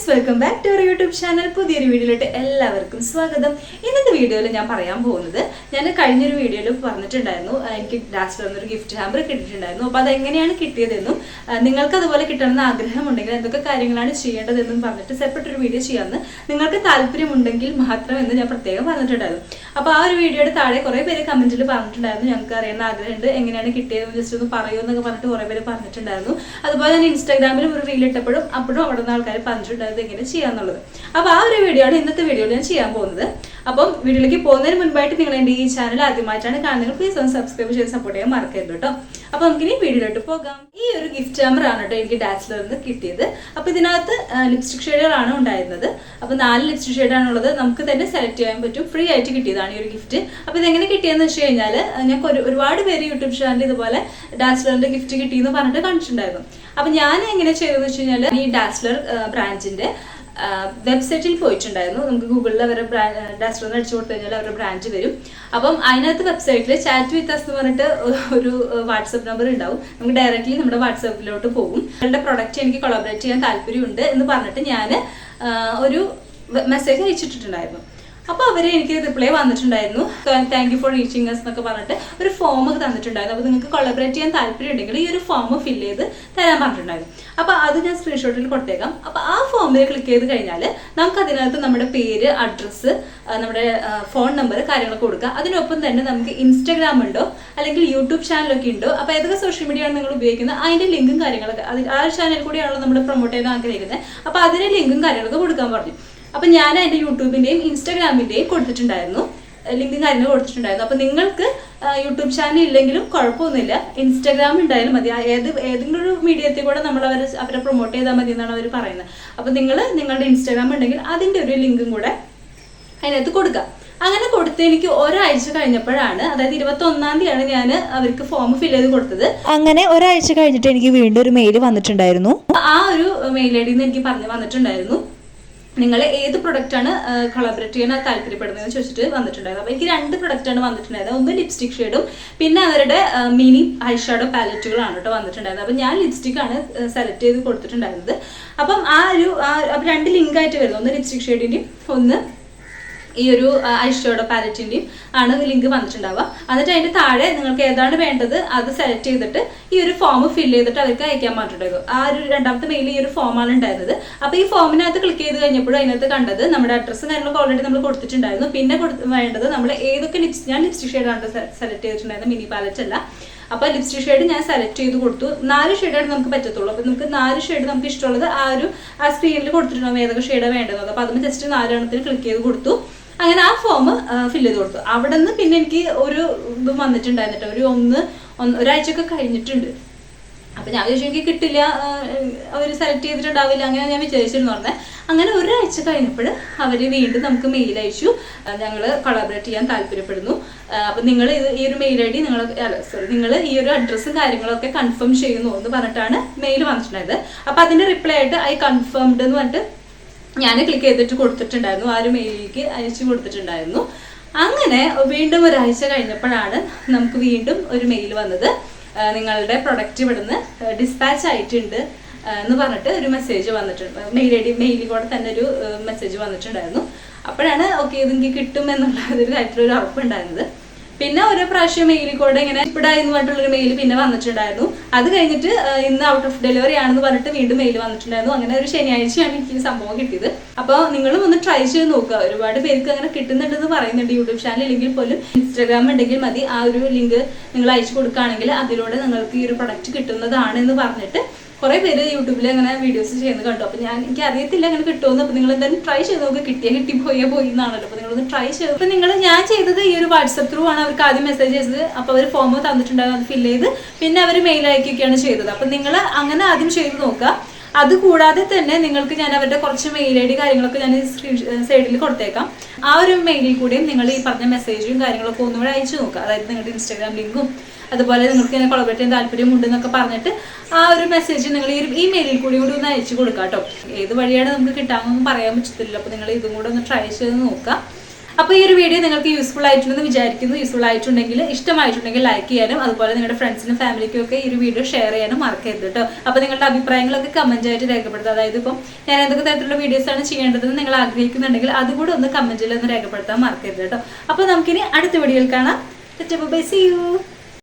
Guys, welcome back to our YouTube channel. പുതിയൊരു വീഡിയോയിലോട്ട് എല്ലാവർക്കും സ്വാഗതം. ഇന്നത്തെ വീഡിയോയിൽ ഞാൻ പറയാൻ പോകുന്നത്, ഞാൻ കഴിഞ്ഞൊരു വീഡിയോയിൽ പറഞ്ഞിട്ടുണ്ടായിരുന്നു എനിക്ക് ഡാസ്ലർ എന്നൊരു ഗിഫ്റ്റ് ഹാമ്പർ കിട്ടിയിട്ടുണ്ടായിരുന്നു. അപ്പോൾ അതെങ്ങനെയാണ് കിട്ടിയതെന്നും നിങ്ങൾക്ക് അതുപോലെ കിട്ടണമെന്ന് ആഗ്രഹമുണ്ടെങ്കിൽ എന്തൊക്കെ കാര്യങ്ങളാണ് ചെയ്യേണ്ടതെന്നും പറഞ്ഞിട്ട് സെപ്പറേറ്റ് ഒരു വീഡിയോ ചെയ്യാമെന്ന് നിങ്ങൾക്ക് താല്പര്യമുണ്ടെങ്കിൽ മാത്രം എന്ന് ഞാൻ പ്രത്യേകം പറഞ്ഞിട്ടുണ്ടായിരുന്നു. അപ്പോൾ ആ ഒരു വീഡിയോയുടെ താഴെ കുറേ പേര് കമൻറ്റിൽ പറഞ്ഞിട്ടുണ്ടായിരുന്നു ഞങ്ങൾക്ക് അറിയാൻ ആഗ്രഹമുണ്ട്, എങ്ങനെയാണ് കിട്ടിയതെന്ന് ജസ്റ്റ് ഒന്ന് പറയുമെന്നൊക്കെ പറഞ്ഞിട്ട് കുറേ പേര് പറഞ്ഞിട്ടുണ്ടായിരുന്നു. അതുപോലെ ഞാൻ ഇൻസ്റ്റാഗ്രാമിലും ഒരു റീൽ ഇട്ടപ്പോഴും അപ്പോഴും അവിടെ നിന്ന് ആൾക്കാർ പറഞ്ഞിട്ടുണ്ടായത് എങ്ങനെ ചെയ്യാന്നുള്ളത്. അപ്പോൾ ആ ഒരു വീഡിയോ ആണ് ഇന്നത്തെ വീഡിയോയിൽ ഞാൻ ചെയ്യാൻ പോകുന്നത്. അപ്പം വീഡിയോയിലേക്ക് പോകുന്നതിന് മുൻപായിട്ട് നിങ്ങൾ എൻ്റെ ഈ ചാനൽ ആദ്യമായിട്ടാണ് കാണുന്നത്, പ്ലീസ് ഒന്ന് സബ്സ്ക്രൈബ് ചെയ്ത് സപ്പോർട്ട് ചെയ്യാൻ മറക്കരുത് കേട്ടോ. അപ്പോൾ നമുക്കിനി വീഡിയോയിലോട്ട് പോകാം. ഈ ഒരു ഗിഫ്റ്റ് ഹാമ്പർ ആണ് കേട്ടോ എനിക്ക് ഡാസ്ലറിൽ നിന്ന് കിട്ടിയത്. അപ്പോൾ ഇതിനകത്ത് ലിപ്സ്റ്റിക് ഷെയ്ഡുകളാണ് ഉണ്ടായിരുന്നത്. അപ്പോൾ 4 ലിപ്സ്റ്റിക് ഷെയ്ഡാണുള്ളത്. നമുക്ക് തന്നെ സെലക്ട് ചെയ്യാൻ പറ്റും. ഫ്രീ ആയിട്ട് കിട്ടിയതാണ് ഈ ഒരു ഗിഫ്റ്റ്. അപ്പോൾ ഇതെങ്ങനെ കിട്ടിയെന്ന് വെച്ച് കഴിഞ്ഞാൽ, ഞങ്ങൾക്ക് ഒരുപാട് പേര് യൂട്യൂബ് ചാനലിൽ ഇതുപോലെ ഡാസ്ലറിൻ്റെ ഗിഫ്റ്റ് കിട്ടിയെന്ന് പറഞ്ഞിട്ട് കണ്ടിട്ടുണ്ടായിരുന്നു. അപ്പോൾ ഞാൻ എങ്ങനെ ചെയ്തതെന്ന് വെച്ച് കഴിഞ്ഞാൽ, ഈ ഡാസ്ലർ ബ്രാൻഡിൻ്റെ വെബ്സൈറ്റിൽ പോയിട്ടുണ്ടായിരുന്നു. നമുക്ക് ഗൂഗിളിൽ അവരുടെ ഡാസ്ലർ എന്ന് അടിച്ചു കൊടുത്തു കഴിഞ്ഞാൽ അവരുടെ ബ്രാൻഡ് വരും. അപ്പം അതിനകത്ത് വെബ്സൈറ്റിൽ ചാറ്റ് വിത്ത് അസ് എന്ന് പറഞ്ഞിട്ട് ഒരു വാട്സപ്പ് നമ്പർ ഉണ്ടാവും. നമുക്ക് ഡയറക്റ്റ്ലി നമ്മുടെ വാട്സപ്പിലോട്ട് പോകും. അവരുടെ പ്രൊഡക്റ്റ് എനിക്ക് കൊളാബറേറ്റ് ചെയ്യാൻ താല്പര്യമുണ്ട് എന്ന് പറഞ്ഞിട്ട് ഞാൻ ഒരു മെസ്സേജ് അയച്ചിട്ടുണ്ടായിരുന്നു. അപ്പോൾ അവർ എനിക്ക് റിപ്ലൈ വന്നിട്ടുണ്ടായിരുന്നു. Thank you for reaching us എന്നൊക്കെ പറഞ്ഞിട്ട് ഒരു ഫോം ഒക്കെ തന്നിട്ടുണ്ടായിരുന്നു. അപ്പോൾ നിങ്ങൾക്ക് കൊളാബറേറ്റ് ചെയ്യാൻ താല്പര്യം ഉണ്ടെങ്കിൽ ഈ ഒരു ഫോം ഫില്ല് ചെയ്ത് തരാൻ പറഞ്ഞിട്ടുണ്ടായിരുന്നു. അപ്പോൾ അത് ഞാൻ സ്ക്രീൻഷോട്ടിൽ കൊടുത്തേക്കാം. അപ്പോൾ ആ ഫോമിൽ ക്ലിക്ക് ചെയ്ത് കഴിഞ്ഞാൽ നമുക്ക് അതിനകത്ത് നമ്മുടെ പേര്, അഡ്രസ്സ്, നമ്മുടെ ഫോൺ നമ്പർ, കാര്യങ്ങളൊക്കെ കൊടുക്കുക. അതിനൊപ്പം തന്നെ നമുക്ക് ഇൻസ്റ്റാഗ്രാം ഉണ്ടോ അല്ലെങ്കിൽ യൂട്യൂബ് ചാനലൊക്കെ ഉണ്ടോ, അപ്പോൾ ഏതൊക്കെ സോഷ്യൽ മീഡിയ ആണ് നിങ്ങൾ ഉപയോഗിക്കുന്നത് അതിൻ്റെ ലിങ്കും കാര്യങ്ങളൊക്കെ, ആ ചാനൽ കൂടിയാണല്ലോ നമ്മൾ പ്രൊമോട്ട് ചെയ്യാൻ ആഗ്രഹിക്കുന്നത്. അപ്പോൾ അതിൻ്റെ ലിങ്കും കാര്യങ്ങളൊക്കെ കൊടുക്കാൻ പറഞ്ഞു. അപ്പം ഞാൻ എൻ്റെ യൂട്യൂബിൻ്റെയും ഇൻസ്റ്റാഗ്രാമിൻ്റെയും കൊടുത്തിട്ടുണ്ടായിരുന്നു, ലിങ്കും കാര്യങ്ങൾ കൊടുത്തിട്ടുണ്ടായിരുന്നു. അപ്പം നിങ്ങൾക്ക് യൂട്യൂബ് ചാനൽ ഇല്ലെങ്കിലും കുഴപ്പമൊന്നുമില്ല, ഇൻസ്റ്റാഗ്രാം ഉണ്ടായാലും മതി. ഏതെങ്കിലും ഒരു മീഡിയത്തിൽ കൂടെ നമ്മൾ അവരെ പ്രൊമോട്ട് ചെയ്താൽ മതി എന്നാണ് അവർ പറയുന്നത്. അപ്പം നിങ്ങളുടെ ഇൻസ്റ്റാഗ്രാം ഉണ്ടെങ്കിൽ അതിൻ്റെ ഒരു ലിങ്കും കൂടെ അതിനകത്ത് കൊടുക്കുക. അങ്ങനെ കൊടുത്ത് എനിക്ക് ഒരാഴ്ച കഴിഞ്ഞപ്പോഴാണ്, അതായത് 21-ാം തീയതിയാണ് ഞാൻ അവർക്ക് ഫോം ഫില്ല് ചെയ്ത് കൊടുത്തത്. അങ്ങനെ ഒരാഴ്ച കഴിഞ്ഞിട്ട് എനിക്ക് വീണ്ടും ഒരു മെയിൽ വന്നിട്ടുണ്ടായിരുന്നു. ആ ഒരു മെയിൽ ഐ ഡിന്ന് എനിക്ക് വന്നിട്ടുണ്ടായിരുന്നു, നിങ്ങൾ ഏത് പ്രൊഡക്റ്റാണ് കൊളാബറേറ്റ് ചെയ്യാൻ താല്പര്യപ്പെടുന്നതെന്ന് ചോദിച്ചിട്ട് വന്നിട്ടുണ്ടായിരുന്നു. അപ്പോൾ എനിക്ക് 2 പ്രൊഡക്റ്റാണ് വന്നിട്ടുണ്ടായത്. ഒന്ന് ലിപ്സ്റ്റിക് ഷെയ്ഡും പിന്നെ അവരുടെ മിനി ഐ ഷാഡോ പാലറ്റുകളാണ് കേട്ടോ വന്നിട്ടുണ്ടായിരുന്നത്. അപ്പോൾ ഞാൻ ലിപ്സ്റ്റിക്കാണ് സെലക്ട് ചെയ്ത് കൊടുത്തിട്ടുണ്ടായിരുന്നത്. അപ്പം ആ 2 ലിങ്കായിട്ട് വരുന്നത്, ഒന്ന് ലിപ്സ്റ്റിക് ഷെയ്ഡിൻ്റെയും ഒന്ന് ഈ ഒരു ഐ ഷാഡോ പാലറ്റിൻ്റെയും ആണ് ലിങ്ക് വന്നിട്ടുണ്ടാവുക. എന്നിട്ട് അതിൻ്റെ താഴെ നിങ്ങൾക്ക് ഏതാണ് വേണ്ടത് അത് സെലക്ട് ചെയ്തിട്ട് ഈ ഒരു ഫോം ഫില്ല് ചെയ്തിട്ട് അവർക്ക് അയക്കാൻ പറഞ്ഞിട്ടുണ്ടായിരുന്നു. ആ ഒരു 2ാമത്തെ മെയിലിൽ ഈ ഒരു ഫോമാണ് ഉണ്ടായിരുന്നത്. അപ്പോൾ ഈ ഫോമിനകത്ത് ക്ലിക്ക് ചെയ്ത് കഴിഞ്ഞപ്പോഴും അതിനകത്ത് കണ്ടത് നമ്മുടെ അഡ്രസ്സും കാര്യങ്ങളൊക്കെ ഓൾറെഡി നമ്മൾ കൊടുത്തിട്ടുണ്ടായിരുന്നു. പിന്നെ വേണ്ടത് നമ്മൾ ഏതൊക്കെ ഞാൻ ലിപ്സ്റ്റിക് ഷെയ്ഡാണ് സെലക്ട് ചെയ്തിട്ടുണ്ടായിരുന്നത്, മിനി പാലറ്റ് അല്ല. അപ്പോൾ ലിപ്സ്റ്റിക് ഷെയ്ഡ് ഞാൻ സെലക്ട് ചെയ്ത് കൊടുത്തു. 4 ഷെയ്ഡാണ് നമുക്ക് പറ്റത്തുള്ളൂ. അപ്പോൾ നമുക്ക് 4 ഷെയ്ഡ് നമുക്ക് ഇഷ്ടമുള്ളത് ആ സ്ക്രീനിൽ കൊടുത്തിട്ടുണ്ടാകും ഏതൊക്കെ ഷെയ്ഡാണ് വേണ്ടത്. അപ്പോൾ അതിന് ജസ്റ്റ് 4 എണ്ണത്തിൽ ക്ലിക്ക് ചെയ്ത് കൊടുത്തു. അങ്ങനെ ആ ഫോം ഫില്ല് ചെയ്ത് കൊടുത്തു. അവിടെ നിന്ന് പിന്നെ എനിക്ക് ഒരു ഇത് വന്നിട്ടുണ്ടായിരുന്നിട്ട് ഒരാഴ്ചയൊക്കെ കഴിഞ്ഞിട്ടുണ്ട്. അപ്പം ഞാൻ വിചാരിച്ചു എനിക്ക് കിട്ടില്ല, അവർ സെലക്ട് ചെയ്തിട്ടുണ്ടാവില്ല, അങ്ങനെ ഞാൻ വിചാരിച്ചിരുന്നു പറഞ്ഞത്. അങ്ങനെ ഒരാഴ്ച കഴിഞ്ഞപ്പോൾ അവർ വീണ്ടും നമുക്ക് മെയിൽ അയച്ചു, ഞങ്ങൾ കൊളാബറേറ്റ് ചെയ്യാൻ താല്പര്യപ്പെടുന്നു. അപ്പം നിങ്ങൾ ഈ ഒരു മെയിൽ ഐ ഡി നിങ്ങൾ ഈ ഒരു അഡ്രസ്സും കാര്യങ്ങളൊക്കെ കൺഫേം ചെയ്യുന്നു എന്ന് പറഞ്ഞിട്ടാണ് മെയിൽ വന്നിട്ടുണ്ടായത്. അപ്പം അതിൻ്റെ റിപ്ലൈ ആയിട്ട് ഐ കൺഫേംഡ് എന്ന് പറഞ്ഞിട്ട് ഞാൻ ക്ലിക്ക് ചെയ്തിട്ട് കൊടുത്തിട്ടുണ്ടായിരുന്നു, ആ ഒരു മെയിലിലേക്ക് അയച്ചു കൊടുത്തിട്ടുണ്ടായിരുന്നു. അങ്ങനെ വീണ്ടും ഒരാഴ്ച കഴിഞ്ഞപ്പോഴാണ് നമുക്ക് വീണ്ടും ഒരു മെയിൽ വന്നത്, നിങ്ങളുടെ പ്രൊഡക്റ്റ് ഇവിടുന്ന് ഡിസ്പാച്ച് ആയിട്ടുണ്ട് എന്ന് പറഞ്ഞിട്ട് ഒരു മെസ്സേജ് വന്നിട്ടുണ്ട്. മെയിലിൽ കൂടെ തന്നെ ഒരു മെസ്സേജ് വന്നിട്ടുണ്ടായിരുന്നു. അപ്പോഴാണ് ഓക്കെ ഇത് എനിക്ക് കിട്ടും എന്നുള്ള ഒരു കാര്യത്തിലൊരു ഉറപ്പുണ്ടായിരുന്നത്. പിന്നെ ഓരോ പ്രാവശ്യം മെയിലിൽ കൂടെ ഇങ്ങനെ ഇപ്പിടായി എന്ന് പറഞ്ഞിട്ടുള്ളൊരു മെയിൽ പിന്നെ വന്നിട്ടുണ്ടായിരുന്നു. അത് കഴിഞ്ഞിട്ട് ഇന്ന് ഔട്ട് ഓഫ് ഡെലിവറി ആണെന്ന് പറഞ്ഞിട്ട് വീണ്ടും മെയിൽ വന്നിട്ടുണ്ടായിരുന്നു. അങ്ങനെ ഒരു ശനിയാഴ്ചയാണ് എനിക്ക് ഈ സംഭവം കിട്ടിയത്. അപ്പോൾ നിങ്ങളും ഒന്ന് ട്രൈ ചെയ്ത് നോക്കുക. ഒരുപാട് പേർക്ക് അങ്ങനെ കിട്ടുന്നുണ്ടെന്ന് പറയുന്നുണ്ട്. യൂട്യൂബ് ചാനൽ ഇല്ലെങ്കിൽ പോലും ഇൻസ്റ്റാഗ്രാം ഉണ്ടെങ്കിൽ മതി, ആ ഒരു ലിങ്ക് നിങ്ങൾ അയച്ചു കൊടുക്കുകയാണെങ്കിൽ അതിലൂടെ നിങ്ങൾക്ക് ഈ ഒരു പ്രൊഡക്റ്റ് കിട്ടുന്നതാണ് എന്ന് പറഞ്ഞിട്ട് കുറേ പേര് യൂട്യൂബിൽ അങ്ങനെ വീഡിയോസ് ചെയ്യുന്നത് കണ്ടു. അപ്പോൾ എനിക്ക് അറിയത്തില്ല അങ്ങനെ കിട്ടുമെന്ന്. അപ്പോൾ നിങ്ങൾ എന്തായാലും ട്രൈ ചെയ്ത് നോക്കുക. കിട്ടിപ്പോയി എന്നാണല്ലോ. അപ്പോൾ നിങ്ങളൊന്ന് ട്രൈ ചെയ്തു. അപ്പോൾ ഞാൻ ചെയ്തത് ഈ ഒരു വാട്സപ്പ് ത്രൂ ആണ് അവർക്ക് ആദ്യം മെസ്സേജ് ചെയ്തത്. അപ്പോൾ അവർ ഫോം തന്നിട്ടുണ്ടാകും, അത് ഫില്ല് ചെയ്ത് പിന്നെ അവർ മെയിൽ അയക്കുകയൊക്കെയാണ് ചെയ്തത്. അപ്പോൾ നിങ്ങൾ അങ്ങനെ ആദ്യം ചെയ്ത് നോക്കുക. അതുകൂടാതെ തന്നെ നിങ്ങൾക്ക് ഞാൻ അവരുടെ കുറച്ച് മെയിൽ ഐ ഡി കാര്യങ്ങളൊക്കെ ഞാൻ സൈഡിൽ കൊടുത്തേക്കാം. ആ ഒരു മെയിലിൽ കൂടിയും നിങ്ങൾ ഈ പറഞ്ഞ മെസ്സേജും കാര്യങ്ങളൊക്കെ ഒന്നുകൂടെ അയച്ചു നോക്കുക. അതായത് നിങ്ങളുടെ ഇൻസ്റ്റാഗ്രാം ലിങ്കും അതുപോലെ നിങ്ങൾക്ക് ഇങ്ങനെ കൊളാബറേറ്റ് ചെയ്യാൻ താല്പര്യമുണ്ടെന്നൊക്കെ പറഞ്ഞിട്ട് ആ ഒരു മെസ്സേജ് നിങ്ങൾ ഈ മെയിലിൽ കൂടി ഒന്ന് അയച്ചു കൊടുക്കുക കേട്ടോ. ഏത് വഴിയാണ് നമുക്ക് കിട്ടാമെന്നൊന്നും പറയാൻ പറ്റത്തില്ല. അപ്പോൾ നിങ്ങൾ ഇതും കൂടെ ഒന്ന് ട്രൈ ചെയ്ത് നോക്കുക. അപ്പോൾ ഈ ഒരു വീഡിയോ നിങ്ങൾക്ക് യൂസ്ഫുൾ ആയിട്ടുണ്ടെന്ന് വിചാരിക്കുന്നു. യൂസ്ഫുൾ ആയിട്ടുണ്ടെങ്കിൽ ഇഷ്ടമായിട്ടുണ്ടെങ്കിൽ ലൈക്ക് ചെയ്യാനും അതുപോലെ നിങ്ങളുടെ ഫ്രണ്ട്സിനും ഫാമിലിക്കും ഒക്കെ ഈ ഒരു വീഡിയോ ഷെയർ ചെയ്യാനും മറക്കരുത് കേട്ടോ. അപ്പോൾ നിങ്ങളുടെ അഭിപ്രായങ്ങളൊക്കെ കമന്റ് ആയിട്ട് രേഖപ്പെടുത്തുക. അതായത് ഇപ്പം ഞാൻ എന്തൊക്കെ തരത്തിലുള്ള വീഡിയോസ് ആണ് ചെയ്യേണ്ടതെന്ന് നിങ്ങൾ ആഗ്രഹിക്കുന്നുണ്ടെങ്കിൽ അതുകൂടെ ഒന്ന് കമന്റിൽ ഒന്ന് രേഖപ്പെടുത്താൻ മറക്കരുത് കേട്ടോ. അപ്പോൾ നമുക്കിനി അടുത്ത വീഡിയോയിൽ കാണാം. Bye, see U.